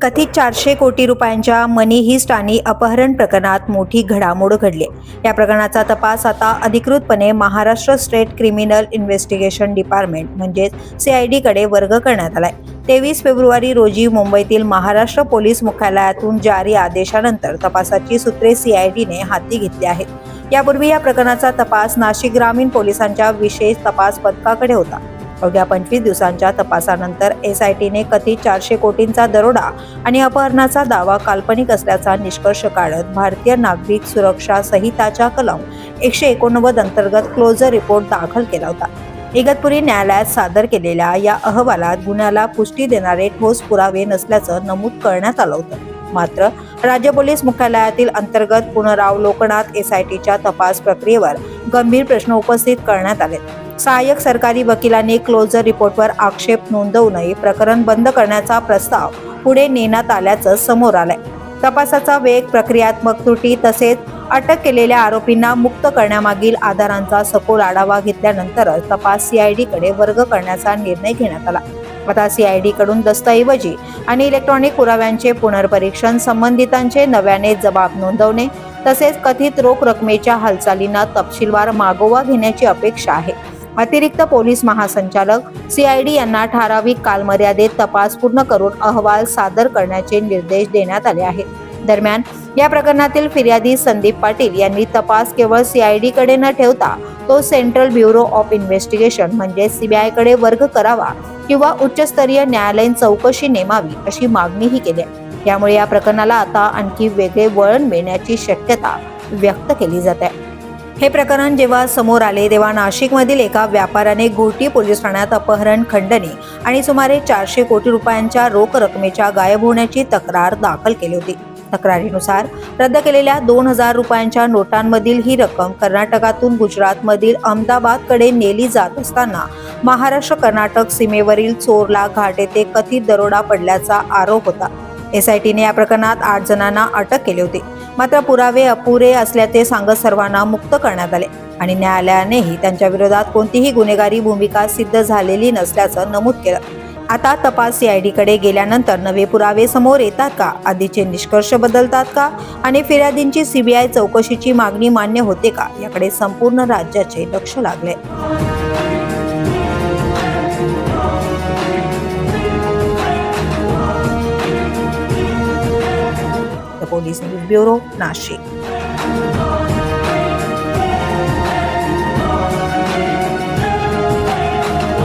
कथित 400 कोटी रुपयांच्या मनी हिस्ट आणि अपहरण प्रकरणात मोठी घडामोड घडली. या प्रकरणाचा तपास आता अधिकृतपणे Maharashtra state criminal investigation department म्हणजेच CID कडे वर्ग करण्यात आलाय. 23 फेब्रुवारी रोजी मुंबईतील महाराष्ट्र पोलीस मुख्यालयातून जारी आदेशानंतर तपासाची सूत्रे CID ने हाती घेतली आहेत. यापूर्वी या प्रकरणाचा तपास नाशिक ग्रामीण पोलिसांच्या विशेष तपास पथकाकडे होता. अवघ्या 25 दिवसांच्या तपासानंतर SIT ने कथित 400 कोटींचा दरोडा आणि अपहरणाचा दावा काल्पनिक असल्याचा निष्कर्ष काढत भारतीय नागरिक सुरक्षा संहिताच्या कलम 189 अंतर्गत क्लोजर रिपोर्ट दाखल केला होता. इगतपुरी न्यायालयात सादर केलेल्या या अहवालात गुन्ह्याला पुष्टी देणारे ठोस पुरावे नसल्याचं नमूद करण्यात आलं होतं. मात्र राज्य पोलीस मुख्यालयातील अंतर्गत पुनरावलोकनात SITच्या तपास प्रक्रियेवर गंभीर प्रश्न उपस्थित करण्यात आले. सहाय्यक सरकारी वकिलांनी क्लोजर रिपोर्टवर आक्षेप नोंदवूनही प्रकरण बंद करण्याचा प्रस्ताव पुढे नेण्यात आल्याचं समोर आलंय. तपासाचा वेग, प्रक्रियात्मक त्रुटी तसेच अटक केलेल्या आरोपींना मुक्त करण्यामागील आधारांचा सखोल आढावा घेतल्यानंतरच तपास CID कडे वर्ग करण्याचा निर्णय घेण्यात आला. आता CID कडून दस्तऐवजी आणि इलेक्ट्रॉनिक पुराव्यांचे पुनर्परीक्षण, संबंधितांचे नव्याने जबाब नोंदवणे तसेच कथित रोख रकमेच्या हालचालींना तपशीलवार मागोवा घेण्याची अपेक्षा आहे. अतिरिक्त पोलीस महासंचालक CID यांना ठराविक कालमर्यादेत तपास पूर्ण करून अहवाल सादर करण्याचे निर्देश देण्यात आले आहेत. दरम्यान या प्रकरणातील फिर्यादी संदीप पाटील यांनी तपास केवळ CID कडे न ठेवता तो सेंट्रल ब्युरो ऑफ इन्व्हेस्टिगेशन म्हणजे CBI कडे वर्ग करावा किंवा उच्चस्तरीय न्यायालयीन चौकशी नेमावी अशी मागणीही केली. यामुळे या प्रकरणाला आता आणखी वेगळे वळण मिळण्याची शक्यता व्यक्त केली जात आहे. हे प्रकरण जेव्हा समोर आले तेव्हा नाशिकमधील एका व्यापाऱ्याने घोटी पोलीस ठाण्यात अपहरण, खंडणी आणि सुमारे 400 कोटी रुपयांच्या रोख रकमेच्या गायब होण्याची तक्रार दाखल केली होती. तक्रारीनुसार रद्द केलेल्या 2000 रुपयांच्या नोटांमधील ही रक्कम कर्नाटकातून गुजरातमधील अहमदाबादकडे नेली जात असताना महाराष्ट्र कर्नाटक सीमेवरील चोरला घाट येथे कथित दरोडा पडल्याचा आरोप होता. SIT ने या प्रकरणात 8 जणांना अटक केली होती. मात्र पुरावे अपुरे असल्याचे सांगत सर्वांना मुक्त करण्यात आले आणि न्यायालयानेही त्यांच्या विरोधात कोणतीही गुन्हेगारी भूमिका सिद्ध झालेली नसल्याचं नमूद केलं. आता तपास CID कडे गेल्यानंतर नवे पुरावे समोर येतात का, आधीचे निष्कर्ष बदलतात का आणि फिर्यादींची CBI चौकशीची मागणी मान्य होते का, याकडे संपूर्ण राज्याचे लक्ष लागले. Police news bureau, Nashik.